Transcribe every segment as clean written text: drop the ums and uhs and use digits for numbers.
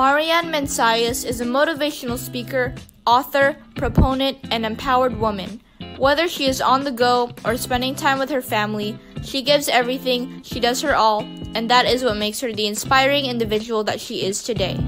Marianne Mencias is a motivational speaker, author, proponent, and empowered woman. Whether she is on the go or spending time with her family, she gives everything, she does her all, and that is what makes her the inspiring individual that she is today.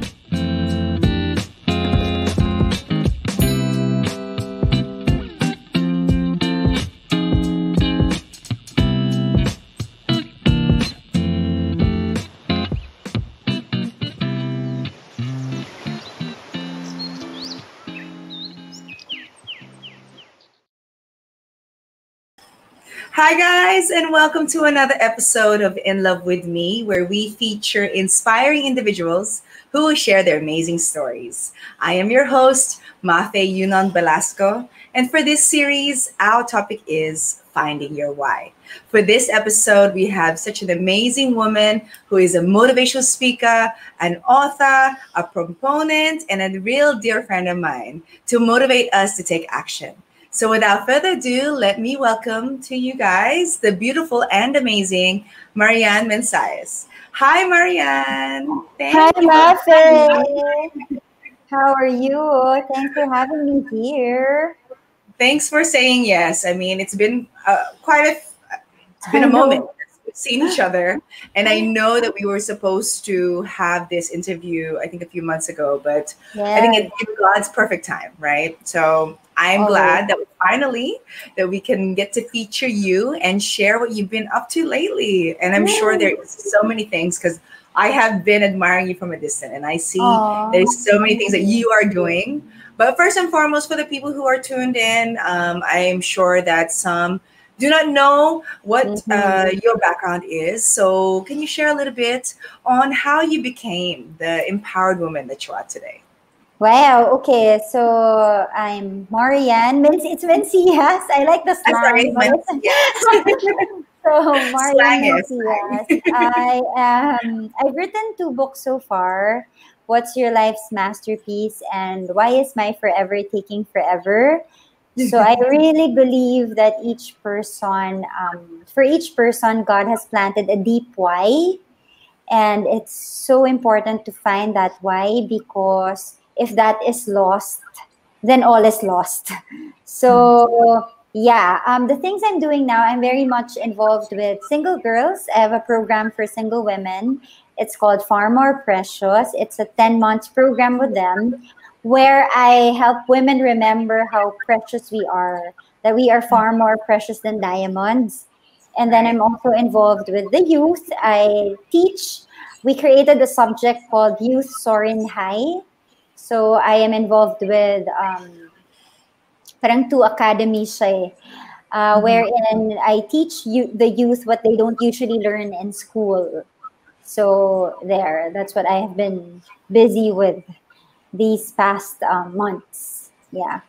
Hi guys, and welcome to another episode of In Love With Me, where we feature inspiring individuals who will share their amazing stories. I am your host, Mafae Velasco, and for this series, our topic is finding your why. For this episode, we have such an amazing woman who is a motivational speaker, an author, a proponent, and a real dear friend of mine to motivate us to take action. So without further ado, let me welcome to you guys the beautiful and amazing Marianne Mencias. Hi, Marianne. Hi, Mafae. How are you? Thanks for having me here. Thanks for saying yes. I mean, it's been it's been a moment since we've seen each other, and I know that we were supposed to have this interview, I think a few months ago, but I think it's God's perfect time, right? So I'm glad that we can get to feature you and share what you've been up to lately. And I'm sure there's so many things, because I have been admiring you from a distance, and I see there's so many things that you are doing. But first and foremost, for the people who are tuned in, I'm sure that some do not know what your background is. So can you share a little bit on how you became the empowered woman that you are today? Wow. Okay. So I'm Marianne. It's Mencias. I like the slang. So Marianne Mencias. I've written 2 books so far. What's Your Life's Masterpiece and Why Is My Forever Taking Forever? So I really believe that for each person, God has planted a deep why. And it's so important to find that why, because if that is lost, then all is lost. So the things I'm doing now, I'm very much involved with single girls. I have a program for single women. It's called Far More Precious. It's a 10-month program with them, where I help women remember how precious we are, that we are far more precious than diamonds. And then I'm also involved with the youth. I teach. We created a subject called Youth Soaring High. So I am involved with parang 2 academies wherein I teach the youth what they don't usually learn in school. So that's what I have been busy with these past months. Yeah.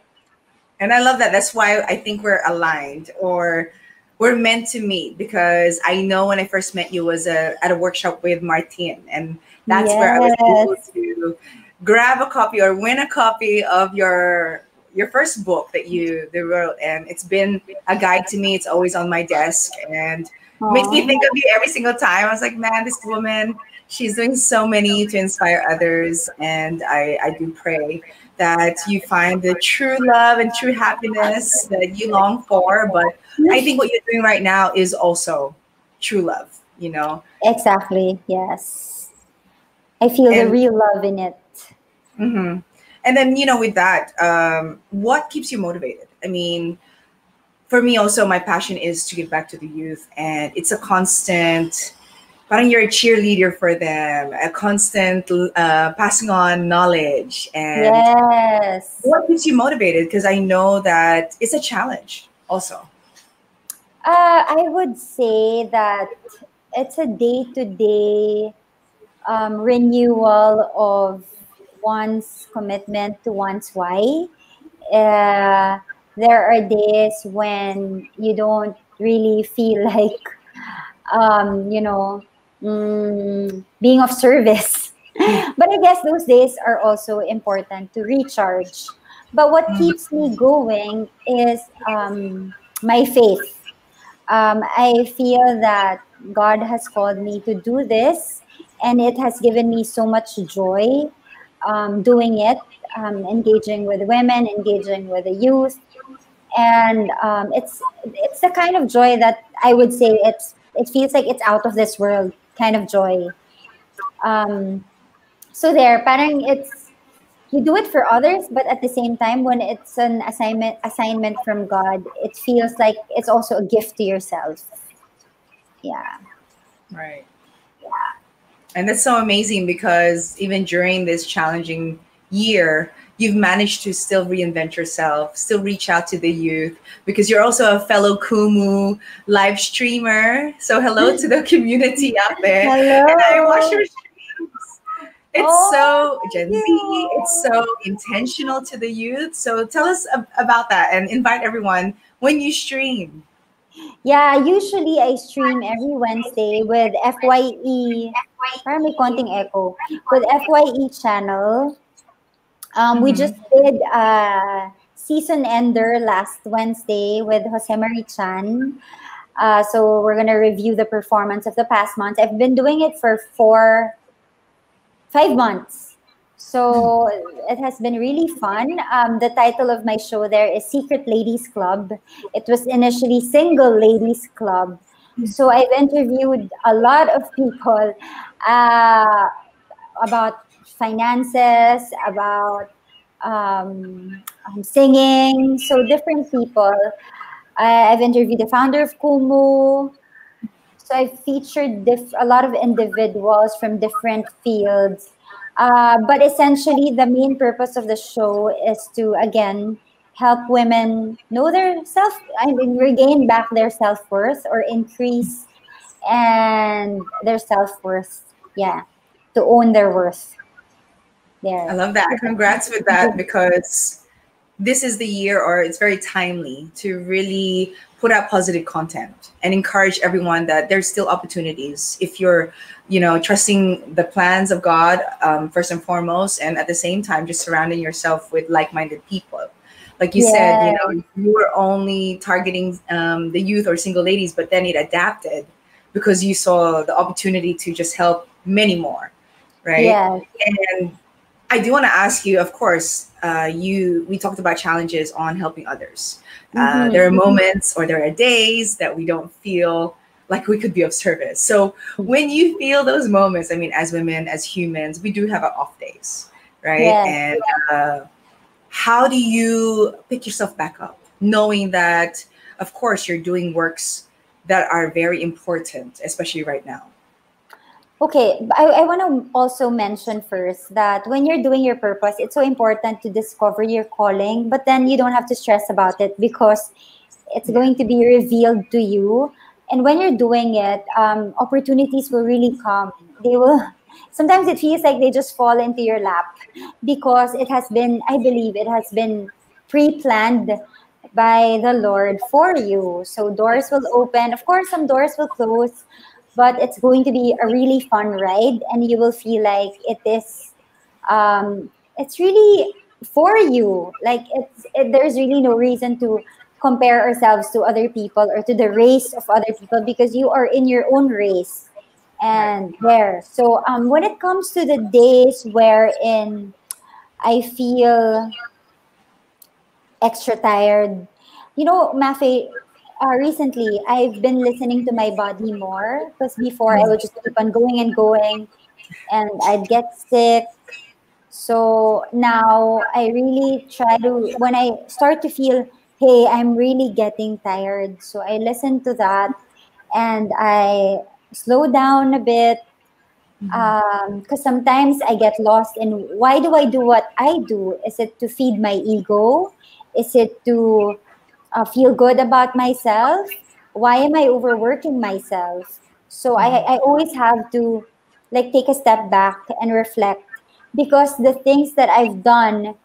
And I love that. That's why I think we're aligned, or we're meant to meet, because I know when I first met you was at a workshop with Marianne, and that's where I was able to grab a copy or win a copy of your first book that you wrote, and it's been a guide to me. It's always on my desk, and makes me think of you every single time. I was like, man, this woman, she's doing so many to inspire others, and I do pray that you find the true love and true happiness that you long for. But I think what you're doing right now is also true love, you know? Exactly, yes. I feel the real love in it. Mm-hmm. And then, with that, what keeps you motivated? I mean, for me also, my passion is to give back to the youth, and it's a constant, parang you're a cheerleader for them, a constant passing on knowledge. And what keeps you motivated? Because I know that it's a challenge also. I would say that it's a day-to-day renewal of one's commitment to one's why. There are days when you don't really feel like, being of service. But I guess those days are also important to recharge. But what keeps me going is my faith. I feel that God has called me to do this, and it has given me so much joy. doing it, engaging with women, engaging with the youth, and it's the kind of joy that I would say it feels like it's out of this world kind of joy. Um, so there, parang it's you do it for others, but at the same time, when it's an assignment from God, it feels like it's also a gift to yourself. Yeah. Right. And that's so amazing because even during this challenging year, you've managed to still reinvent yourself, still reach out to the youth because you're also a fellow Kumu live streamer. So hello to the community out there. Hello. And I watch your streams. It's so Gen Z, you. it's so intentional to the youth. So tell us about that and invite everyone when you stream. Yeah, usually I stream every Wednesday with FYE. Parang may konting echo. With FYE channel. We just did season ender last Wednesday with Jose Marie Chan. So we're gonna review the performance of the past months. I've been doing it for 5 months. So it has been really fun. The title of my show there is Secret Ladies Club. It was initially Single Ladies Club. So I've interviewed a lot of people about finances, about singing. So different people. I've interviewed the founder of Kumu. So I've featured a lot of individuals from different fields. But essentially, the main purpose of the show is to, again, help women know their regain back their self-worth or increase and their self-worth. Yeah, to own their worth. There. I love that. Congrats with that because this is the year, or it's very timely to really put out positive content and encourage everyone that there's still opportunities if you're, trusting the plans of God first and foremost, and at the same time just surrounding yourself with like-minded people. Like you said, you were only targeting the youth or single ladies, but then it adapted because you saw the opportunity to just help many more, right? Yes. And I do want to ask you, of course, we talked about challenges on helping others. There are moments or there are days that we don't feel like we could be of service. So when you feel those moments, I mean, as women, as humans, we do have our off days, right? Yes. And how do you pick yourself back up, knowing that, of course, you're doing works that are very important, especially right now? Okay, I want to also mention first that when you're doing your purpose, it's so important to discover your calling, but then you don't have to stress about it because it's going to be revealed to you. And when you're doing it, opportunities will really come. They will, sometimes it feels like they just fall into your lap because it has been, I believe it has been pre-planned by the Lord for you. So doors will open. Of course, some doors will close, but it's going to be a really fun ride, and you will feel like it is. It's really for you. Like there's really no reason to compare ourselves to other people or to the race of other people because you are in your own race, and there. So when it comes to the days wherein I feel extra tired, Mafae, recently I've been listening to my body more because before I would just keep on going and going and I'd get sick. So now I really try to, when I start to feel, hey, I'm really getting tired. So I listen to that and I slow down a bit because sometimes I get lost in why do I do what I do? Is it to feed my ego? Is it to feel good about myself? Why am I overworking myself? So I always have to take a step back and reflect because the things that I've done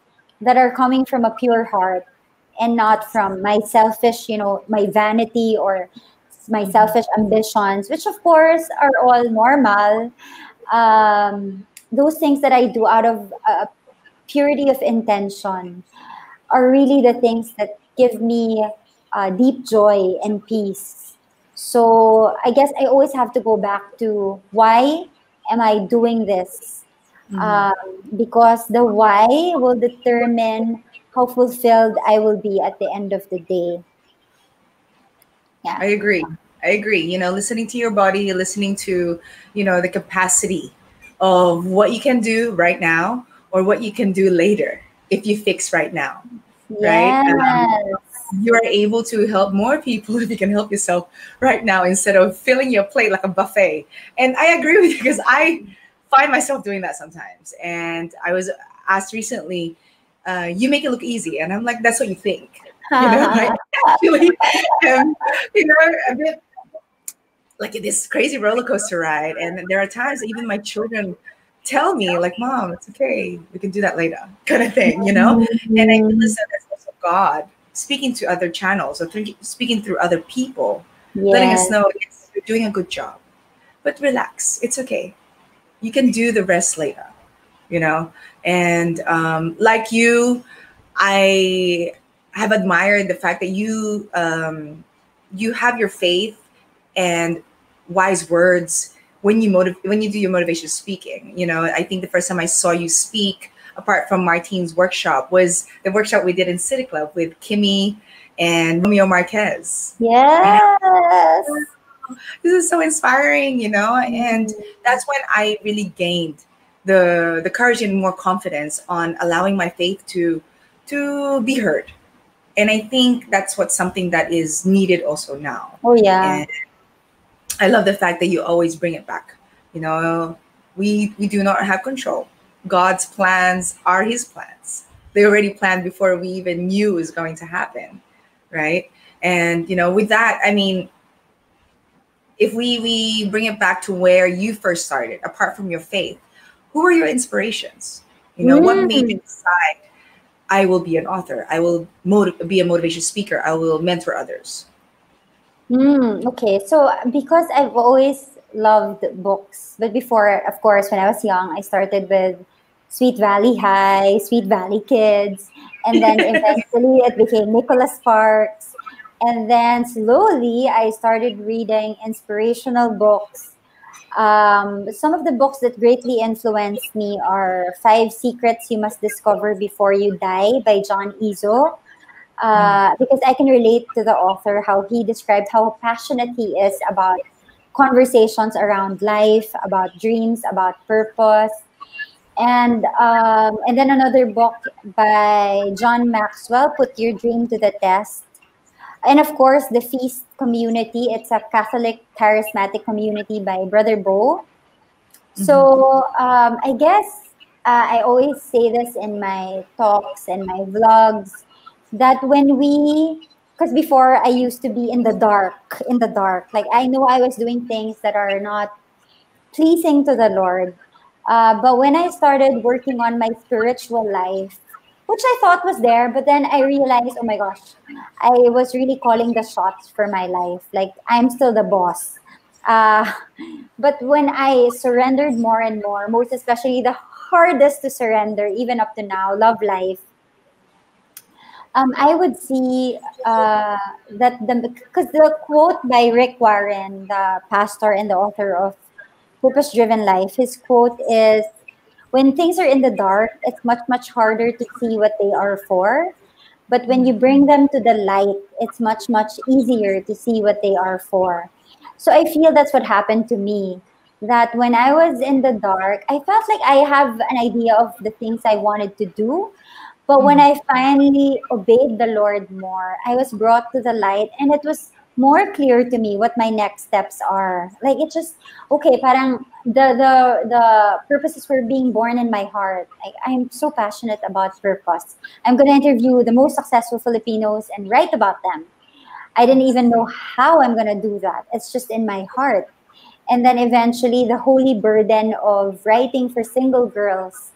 that are coming from a pure heart and not from my selfish, my vanity or my selfish ambitions, which of course are all normal. Those things that I do out of purity of intention are really the things that give me deep joy and peace. So I guess I always have to go back to why am I doing this? Mhm. because the why will determine how fulfilled I will be at the end of the day. Yeah. I agree. I agree. Listening to your body, listening to, the capacity of what you can do right now or what you can do later if you fix right now, right? Yes. You are able to help more people if you can help yourself right now instead of filling your plate like a buffet. And I agree with you because I find myself doing that sometimes. And I was asked recently, you make it look easy. And I'm like, that's what you think. I actually am, a bit like this crazy roller coaster ride. And there are times that even my children tell me, like, Mom, it's okay. We can do that later, kind of thing. And I feel as Mhm. though that's also God speaking to other channels or speaking through other people, letting us Yes. know, yes, you're doing a good job, but relax. It's okay. You can do the rest later, you know? And like you, I have admired the fact that you have your faith and wise words when you do your motivation speaking. I think the first time I saw you speak, apart from Martine's workshop, was the workshop we did in City Club with Kimmy and Romeo Marquez. And Yes. this is so inspiring, and Mhm. that's when I really gained the courage and more confidence on allowing my faith to be heard. And I think that's what something that is needed also now. Oh yeah. And I love the fact that you always bring it back. You know, we do not have control. God's plans are His plans. They already planned before we even knew it was going to happen, right? And with that, I mean, if we bring it back to where you first started, apart from your faith, who were your inspirations? What made you Mm. decide I will be an author? I will be a motivation speaker. I will mentor others. Okay, so because I've always loved books, but before, of course, when I was young, I started with Sweet Valley High, Sweet Valley Kids, and then eventually it became Nicholas Sparks. And then slowly I started reading inspirational books. Some of the books that greatly influenced me are Five Secrets You Must Discover Before You Die by John Izzo, Mhm. because I can relate to the author how he described how passionate he is about conversations around life, about dreams, about purpose. And then another book by John Maxwell, Put Your Dream to the Test. And of course, the Feast Community. It's a Catholic charismatic community by Brother Bo. Mhm. So I guess I always say this in my talks and my vlogs that when we, because before I used to be in the dark, like I know I was doing things that are not pleasing to the Lord. But when I started working on my spiritual life, which I thought was there, but then I realized, oh my gosh, I was really calling the shots for my life. Like I'm still the boss. Uh, but when I surrendered more and more, most especially the hardest to surrender, even up to now, love life, I would see that because the quote by Rick Warren, the pastor and the author of Purpose Driven Life, his quote is, when things are in the dark, it's much, much harder to see what they are for. But when you bring them to the light, it's much, much easier to see what they are for. So I feel that's what happened to me. That when I was in the dark, I felt like I have an idea of the things I wanted to do. But when Mhm. I finally obeyed the Lord more, I was brought to the light and it was more clear to me what my next steps are. Like it just okay, parang the purposes were being born in my heart. I'm so passionate about purpose. I'm gonna interview the most successful Filipinos and write about them. I didn't even know how I'm gonna do that. It's just in my heart. And then eventually the holy burden of writing for single girls,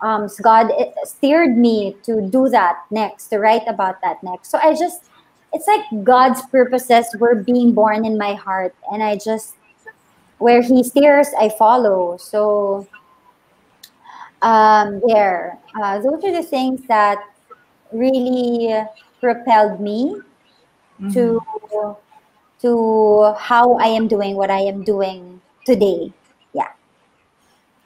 so God steered me to do that next, to write about that next. So I just, it's like God's purposes were being born in my heart, and I just, where He steers, I follow. So those are the things that really propelled me to Mhm. how I am doing what I am doing today. Yeah.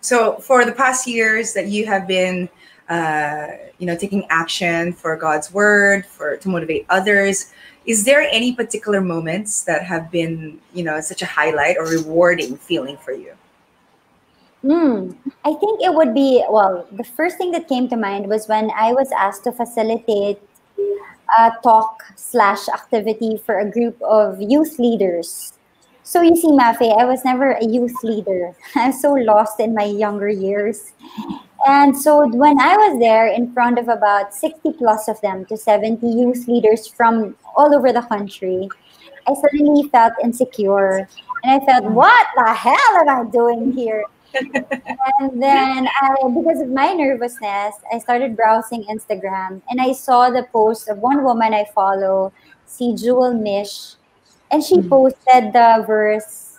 So for the past years that you have been, taking action for God's word, for to motivate others, is there any particular moments that have been, such a highlight or rewarding feeling for you? I think it would be, well, the first thing that came to mind was when I was asked to facilitate a talk slash activity for a group of youth leaders. So you see, Mafe, I was never a youth leader. I'm so lost in my younger years. And so when I was there in front of about 60 plus of them to 70 youth leaders from all over the country, I suddenly felt insecure. And I felt, what the hell am I doing here? And then because of my nervousness, I started browsing Instagram and I saw the post of one woman I follow, si Jewel Mish, and she posted the verse,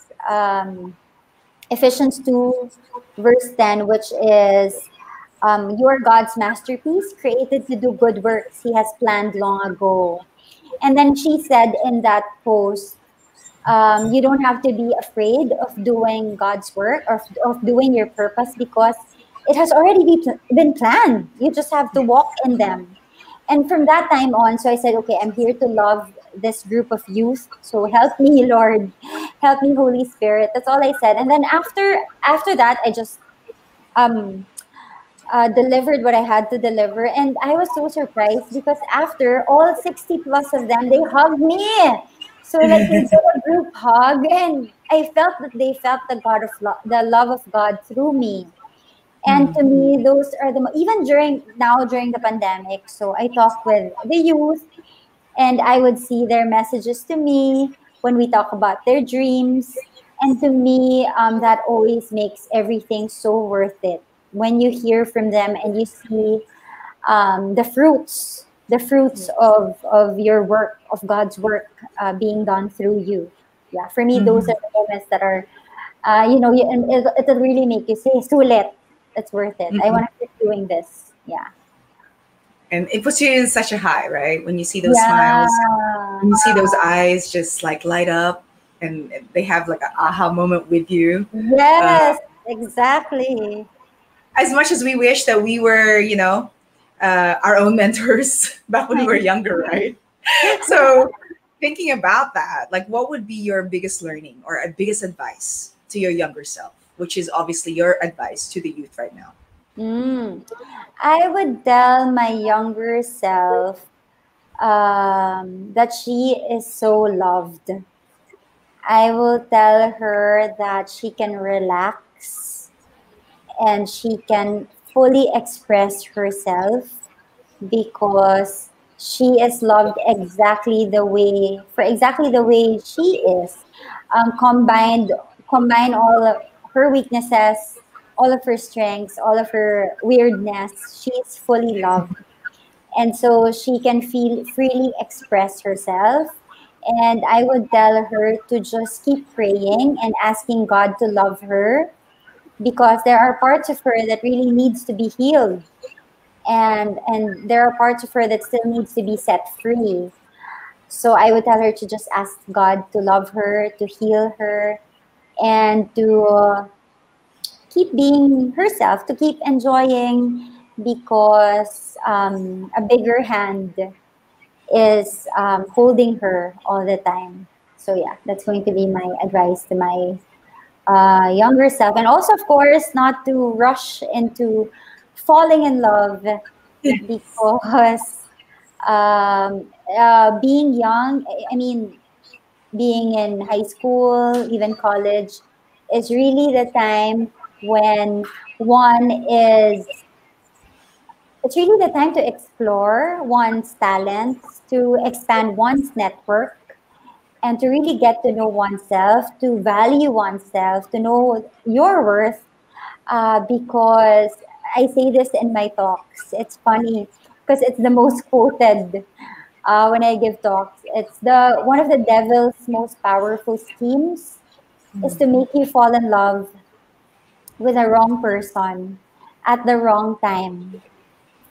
Ephesians 2, verse 10, which is, you are God's masterpiece, created to do good works He has planned long ago. And then she said in that post, you don't have to be afraid of doing God's work or of doing your purpose because it has already been planned. You just have to walk in them. And from that time on, so I said, okay, I'm here to love this group of youth. So help me, Lord, help me, Holy Spirit. That's all I said. And then after that, I just delivered what I had to deliver. And I was so surprised because after all 60 plus of them, they hugged me. So like we did a group hug, and I felt that they felt the love of God through me. And to me, those are even during the pandemic. So I talk with the youth, and I would see their messages to me when we talk about their dreams. And to me, that always makes everything so worth it when you hear from them and you see the fruits of your work, of God's work being done through you. Yeah, for me, those are the moments that are, and it'll really make you say, sulit, it's worth it. I want to keep doing this. Yeah. And it puts you in such a high, right? When you see those Yeah. smiles, when you see those eyes just like light up and they have like an aha moment with you. Yes, exactly. As much as we wish that we were, our own mentors back when we were younger, right? So thinking about that, like what would be your biggest learning or biggest advice to your younger self, which is obviously your advice to the youth right now? I would tell my younger self that she is so loved. I will tell her that she can relax and she can fully express herself because she is loved exactly the way she is. Combine all of her weaknesses, all of her strengths, all of her weirdness. She is fully loved, and so she can feel freely express herself. And I would tell her to just keep praying and asking God to love her because there are parts of her that really needs to be healed, and there are parts of her that still needs to be set free. So I would tell her to just ask God to love her, to heal her, and to keep being herself, to keep enjoying because a bigger hand is holding her all the time. So yeah, that's going to be my advice to my younger self. And also, of course, not to rush into falling in love because being young, I mean, being in high school, even college, is really the time when one is, it's really the time to explore one's talents, to expand one's network, and to really get to know oneself, to value oneself, to know your worth. Because I say this in my talks. It's funny because it's the most quoted when I give talks. It's the one of the devil's most powerful schemes is to make you fall in love with the wrong person at the wrong time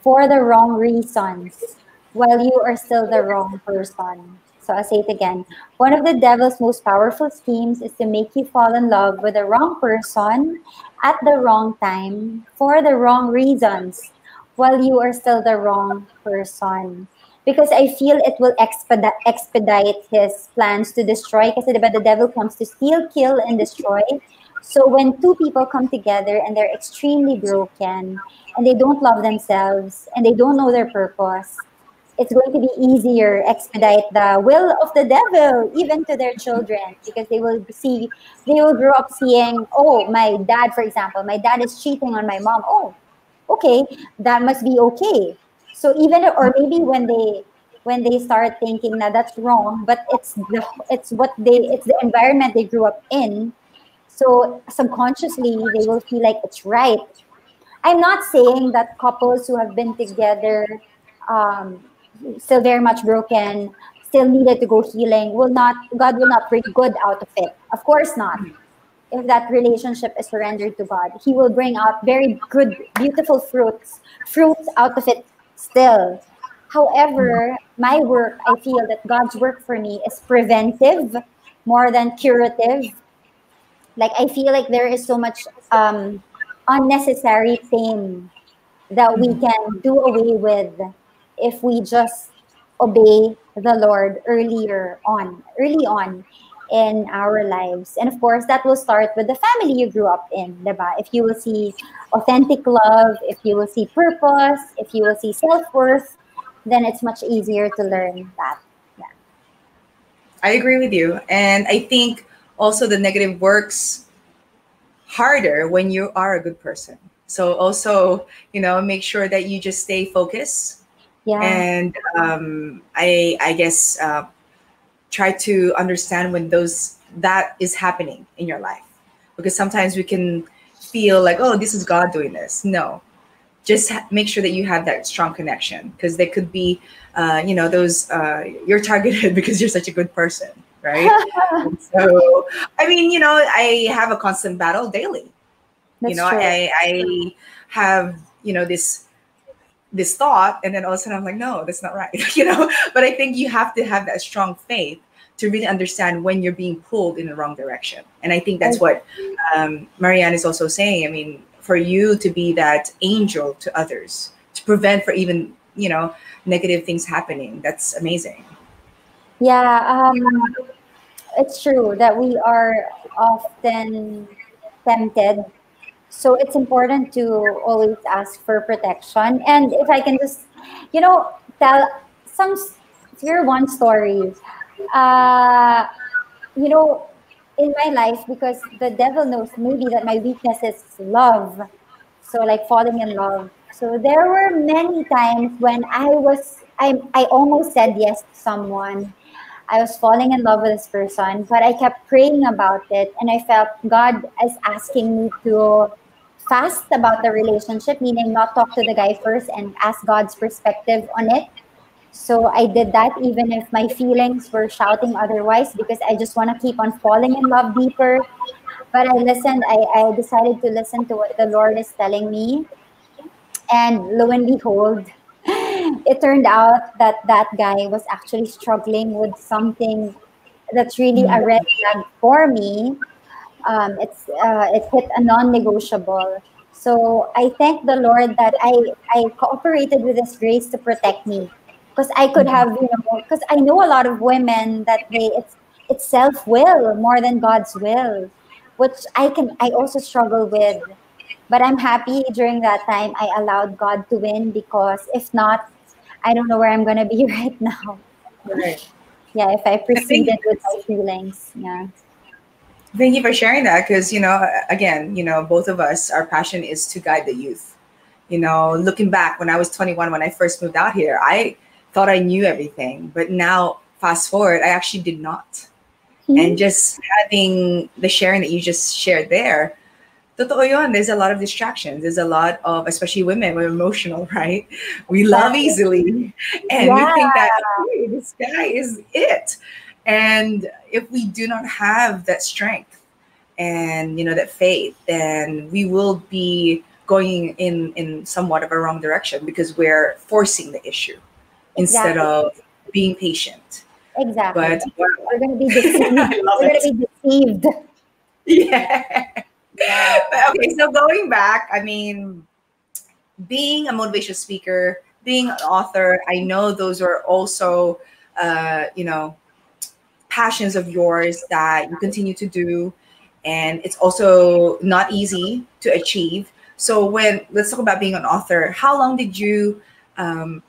for the wrong reasons while you are still the wrong person. So I'll say it again. One of the devil's most powerful schemes is to make you fall in love with the wrong person at the wrong time for the wrong reasons while you are still the wrong person. Because I feel it will expedite his plans to destroy. Kasi diba, the devil comes to steal, kill, and destroy. So when two people come together and they're extremely broken and they don't love themselves and they don't know their purpose, it's going to be easier expedite the will of the devil even to their children, because they will grow up seeing, oh, my dad, for example, my dad is cheating on my mom. Oh, okay, that must be okay. So even, or maybe when they start thinking that that's wrong, but it's the environment they grew up in, so subconsciously they will feel like it's right. I'm not saying that couples who have been together, um, still very much broken, still needed to go healing, God will not bring good out of it. Of course not. If that relationship is surrendered to God, He will bring out very good, beautiful fruits out of it still. However, my work, I feel that God's work for me is preventive more than curative. Like, I feel like there is so much unnecessary pain that we can do away with if we just obey the Lord early on in our lives. And of course, that will start with the family you grew up in, diba? If you will see authentic love, if you will see purpose, if you will see self-worth, then it's much easier to learn that. Yeah. I agree with you. And I think also the negative works harder when you are a good person. So also, make sure that you just stay focused. Yeah. And I guess try to understand when that is happening in your life, because sometimes we can feel like, oh, this is God doing this. No, just make sure that you have that strong connection, because there could be those you're targeted because you're such a good person, right? And so I mean, I have a constant battle daily. That's true. I have this thought, and then all of a sudden I'm like, no, that's not right. But I think you have to have that strong faith to really understand when you're being pulled in the wrong direction. And I think that's what Marianne is also saying. I mean, for you to be that angel to others, to prevent for even negative things happening, that's amazing. Yeah, it's true that we are often tempted. So it's important to always ask for protection. And if I can just, tell some share one story. Uh, you know, in my life, because the devil knows maybe that my weakness is love. So like falling in love. So there were many times when I almost said yes to someone. I was falling in love with this person, but I kept praying about it, and I felt God is asking me to fast about the relationship, meaning not talk to the guy first and ask God's perspective on it. So I did that even if my feelings were shouting otherwise, because I just want to keep on falling in love deeper. But I decided to listen to what the Lord is telling me. And lo and behold, it turned out that that guy was actually struggling with something that's really a red flag for me. It hit a non-negotiable. So I thank the Lord that I cooperated with His grace to protect me, because I could have, because I know a lot of women that it's self will more than God's will, which I also struggle with. But I'm happy during that time I allowed God to win, because if not, I don't know where I'm gonna be right now. Right. Yeah, if I think proceeded with my feelings. Yeah. Thank you for sharing that, because again, both of us, our passion is to guide the youth. Looking back when I was 21, when I first moved out here, I thought I knew everything, but now fast forward, I actually did not. And just having the sharing that you just shared there, totoo yun, there's a lot of distractions. There's a lot of, especially women, we're emotional, right? We love easily, and we think that, hey, this guy is it. And if we do not have that strength and that faith, then we will be going in somewhat of a wrong direction, because we're forcing the issue instead of being patient. Exactly. But wow, We're gonna be deceived. I love We're it. gonna be deceived. Yeah. Yeah. But okay, so going back, I mean, being a motivational speaker, being an author, I know those are also, you know, passions of yours that you continue to do, and it's also not easy to achieve. So when let's talk about being an author, how long did you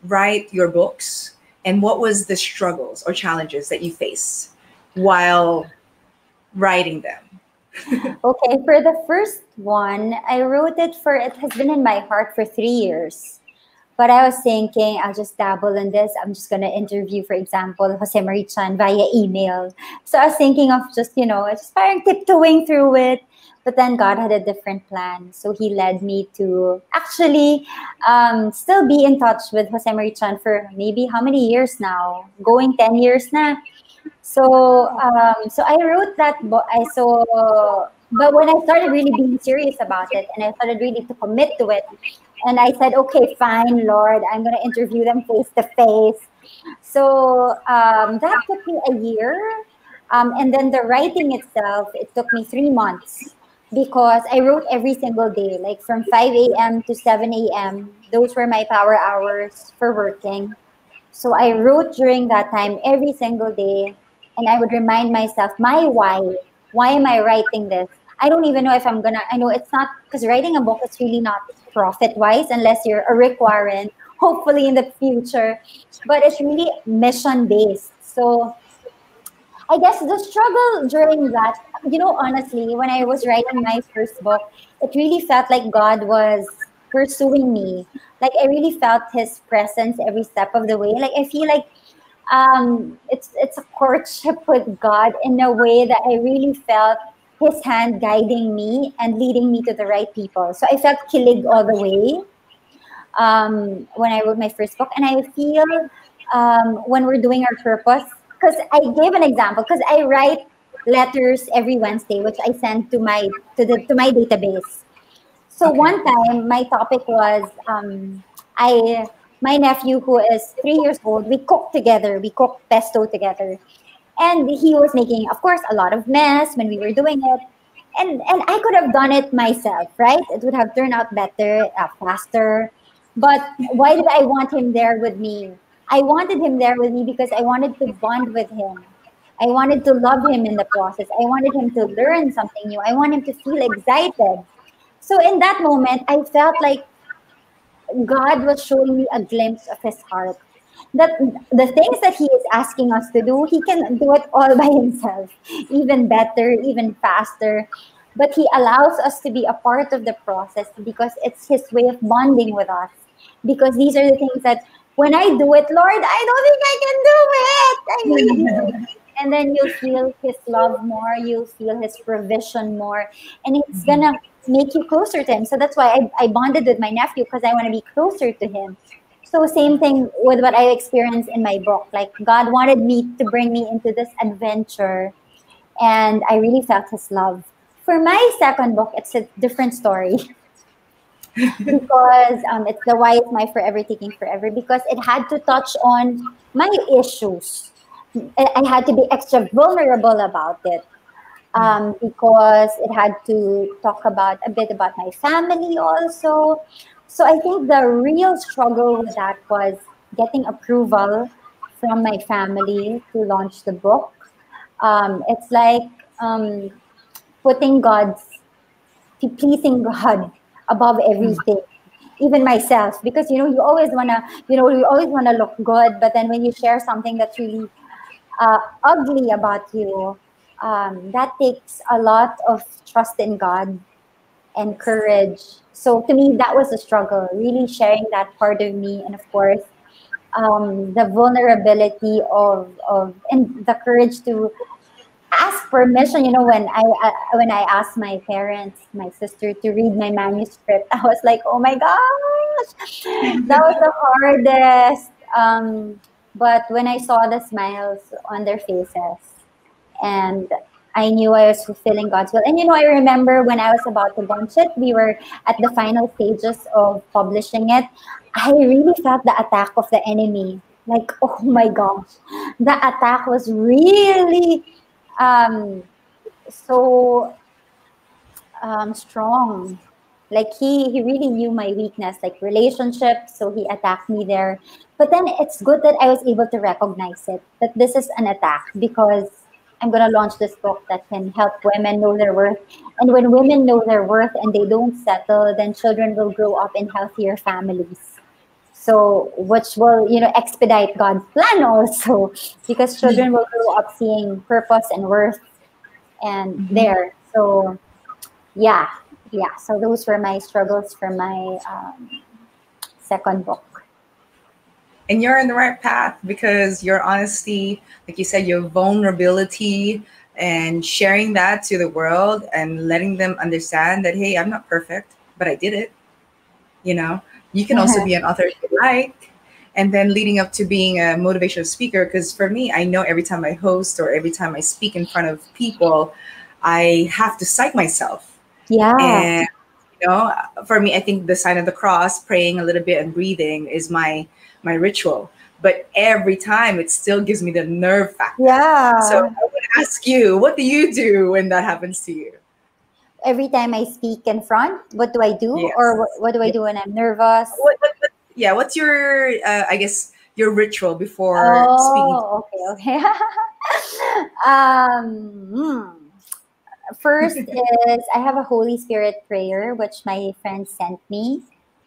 write your books, and what was the struggles or challenges that you face while writing them? Okay, for the first one, I wrote it for, it has been in my heart for 3 years. But I was thinking, I'll just dabble in this. I'm just going to interview, for example, Jose Marichan via email. So I was thinking of just, just parang tiptoeing through it. But then God had a different plan. So he led me to actually still be in touch with Jose Marichan for maybe how many years now? Going 10 years now. So I wrote that book. But when I started really being serious about it, and I started really to commit to it, and I said, okay, fine, Lord, I'm gonna interview them face to face. So that took me a year, and then the writing itself, it took me 3 months because I wrote every single day, like from 5 a.m. to 7 a.m. Those were my power hours for working. So I wrote during that time every single day, and I would remind myself my why. Why am I writing this? I don't even know if I'm gonna. I know it's not, because writing a book is really not profit wise unless you're a Rick Warren. Hopefully in the future, but it's really mission based. So I guess the struggle during that, honestly, when I was writing my first book, it really felt like God was pursuing me. Like I really felt His presence every step of the way. Like I feel like it's a courtship with God in a way that I really felt His hand guiding me and leading me to the right people. So I felt kilig all the way when I wrote my first book, and I feel when we're doing our purpose, because I gave an example, because I write letters every Wednesday, which I send to my database. So Okay. one time, my topic was I my nephew, who is 3 years old, we cooked together. We cooked pesto together, and he was making, of course, a lot of mess when we were doing it. And I could have done it myself, right? It would have turned out better, faster. But why did I want him there with me? I wanted him there with me because I wanted to bond with him. I wanted to love him in the process. I wanted him to learn something new. I want him to feel excited. So in that moment, I felt like God was showing me a glimpse of His heart. That the things that He is asking us to do, He can do it all by Himself, even better, even faster. But He allows us to be a part of the process because it's His way of bonding with us. Because these are the things that when I do it, Lord, I don't think I can do it. I need you. And then you'll feel His love more, you'll feel His provision more, and it's gonna make you closer to Him. So that's why I bonded with my nephew, because I want to be closer to him. So same thing with what I experienced in my book. Like God wanted me to bring me into this adventure, and I really felt His love. For my second book, it's a different story because it's the why is my forever taking forever, because it had to touch on my issues. I had to be extra vulnerable about it, because it had to talk about a bit about my family also. So I think the real struggle with that was getting approval from my family to launch the book. It's like putting pleasing God above everything, even myself, because you always wanna look good, but then when you share something that's really ugly about you, that takes a lot of trust in God and courage. So to me, that was a struggle, really sharing that part of me, and of course, the vulnerability of and the courage to ask permission. When I asked my parents, my sister, to read my manuscript, I was like, oh my gosh, that was the hardest. But when I saw the smiles on their faces, and I knew I was fulfilling God's will. And I remember when I was about to launch it, we were at the final stages of publishing it. I really felt the attack of the enemy. Like, oh my gosh, the attack was really um, so strong. Like he really knew my weakness, like relationships, so he attacked me there. But then it's good that I was able to recognize it, that this is an attack, because I'm gonna launch this book that can help women know their worth. And when women know their worth and they don't settle, then children will grow up in healthier families. So which will, expedite God's plan also, because children will grow up seeing purpose and worth and Mhm. there. So yeah, yeah. So those were my struggles for my second book. And you're in the right path because your honesty, like you said, your vulnerability and sharing that to the world and letting them understand that, hey, I'm not perfect, but I did it. You know, you can also be an author if you like. And then leading up to being a motivational speaker, because for me, I know every time I host or every time I speak in front of people, I have to psych myself. Yeah, And for me, I think the sign of the cross, praying a little bit and breathing is my ritual. But every time it still gives me the nerve factor. So yeah. I want to ask you, what do you do when that happens to you? Every time I speak in front, what do I do? Or Yes. what do I Yeah. do when I'm nervous? Yeah. What's your, I guess, your ritual before speaking? Oh, okay, okay. Hmm. First is I have a Holy Spirit prayer, which my friend sent me.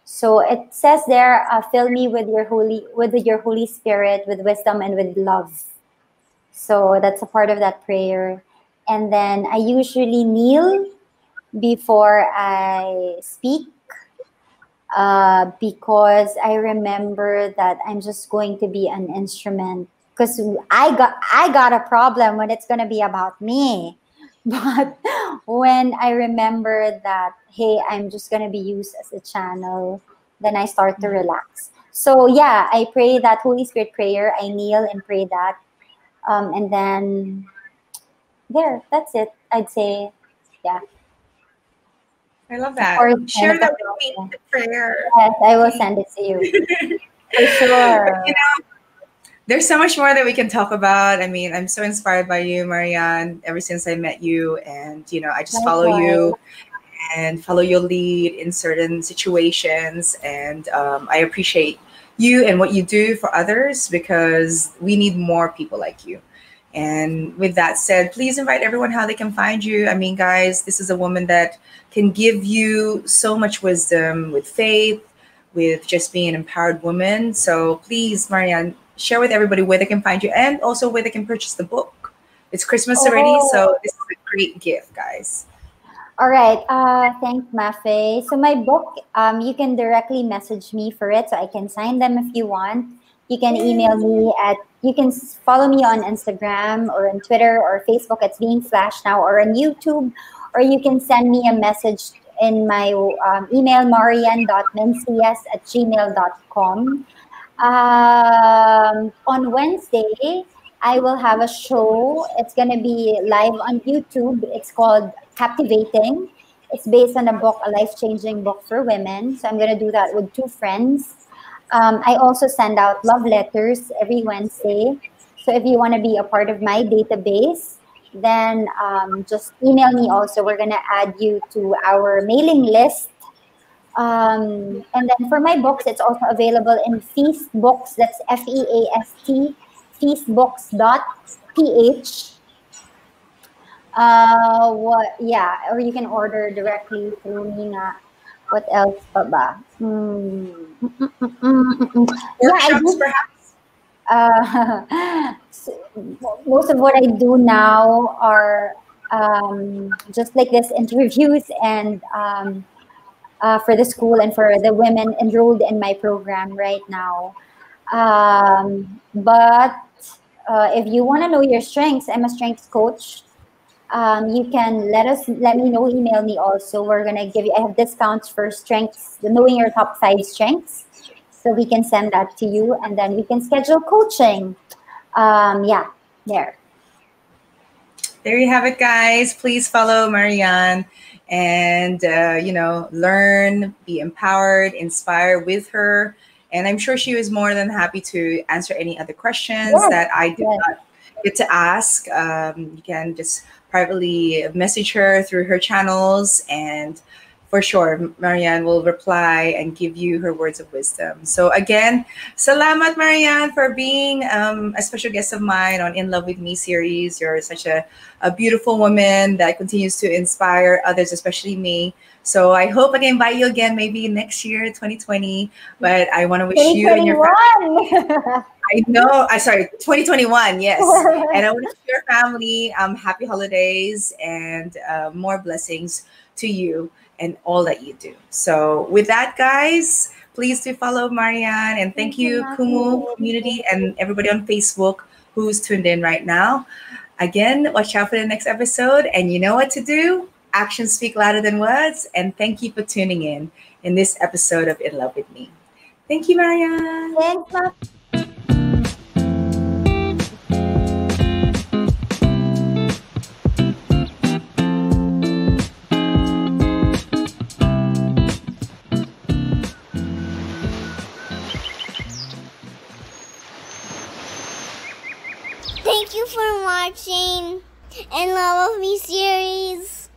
So it says there, fill me with your Holy Spirit, with wisdom and with love. So that's a part of that prayer. And then I usually kneel before I speak, because I remember that I'm just going to be an instrument. Because I got a problem when it's gonna be about me, but when I remember that, hey, I'm just gonna be used as a channel, then I start to relax. So yeah, I pray that Holy Spirit prayer. I kneel and pray that, and then there, that's it. I'd say, yeah. I love Of that. course, kind Share of a that with me, yeah. the prayer, Yes, I will please. send it to you for sure. There's so much more that we can talk about. I mean, I'm so inspired by you, Marianne, ever since I met you. And, I just follow Likewise. you and follow your lead in certain situations. And I appreciate you and what you do for others because we need more people like you. And with that said, please invite everyone how they can find you. I mean, guys, this is a woman that can give you so much wisdom with faith, with just being an empowered woman. So please, Marianne, share with everybody where they can find you and also where they can purchase the book. It's Christmas already, so Oh, this is a great gift, guys. all right. Thanks, Mafae. So my book, you can directly message me for it, so I can sign them if you want. You can email Yay. me at. You can follow me on Instagram or on Twitter or Facebook. It's being flashed now, or on YouTube, or you can send me a message in my email, marian.mencias@gmail.com. On Wednesday, I will have a show. It's going to be live on YouTube. It's called Captivating. It's based on a book, a life changing book for women. So I'm going to do that with two friends. I also send out love letters every Wednesday. So if you want to be a part of my database, then just email me also. We're going to add you to our mailing list, and then for my books, it's also available in Feast Books. That's FEAST, feastbooks.ph. Yeah, or you can order directly through Nina. What else pa ba? Yeah, I Workshops, do. perhaps? So, most of what I do now are just like this interviews and for the school and for the women enrolled in my program right now. But if you want to know your strengths, I'm a strengths coach. You can let me know, email me also. We're gonna give you, I have discounts for strengths, knowing your top 5 strengths. So we can send that to you and then we can schedule coaching. Yeah, there. There you have it, guys. Please follow Marianne and, learn, be empowered, inspire with her. And I'm sure she was more than happy to answer any other questions Yes, that I did yes. not get to ask. You can just privately message her through her channels, and for sure, Marianne will reply and give you her words of wisdom. So again, salamat, Marianne, for being a special guest of mine on In Love With Me series. You're such a beautiful woman that continues to inspire others, especially me. So I hope I can invite you again, maybe next year, 2020. But I want to wish you and your family. 2021. I know. I sorry, 2021. Yes, and I want to wish your family happy holidays and more blessings to you and all that you do. So with that, guys, please do follow Marianne, and thank Thank you, you, Kumu community, and everybody on Facebook who's tuned in right now. Again, watch out for the next episode, and you know what to do. Actions speak louder than words. And thank you for tuning in this episode of In Love With Me. Thank you, Marianne. Thanks, Mafae. Thank you for watching In Love With Me series.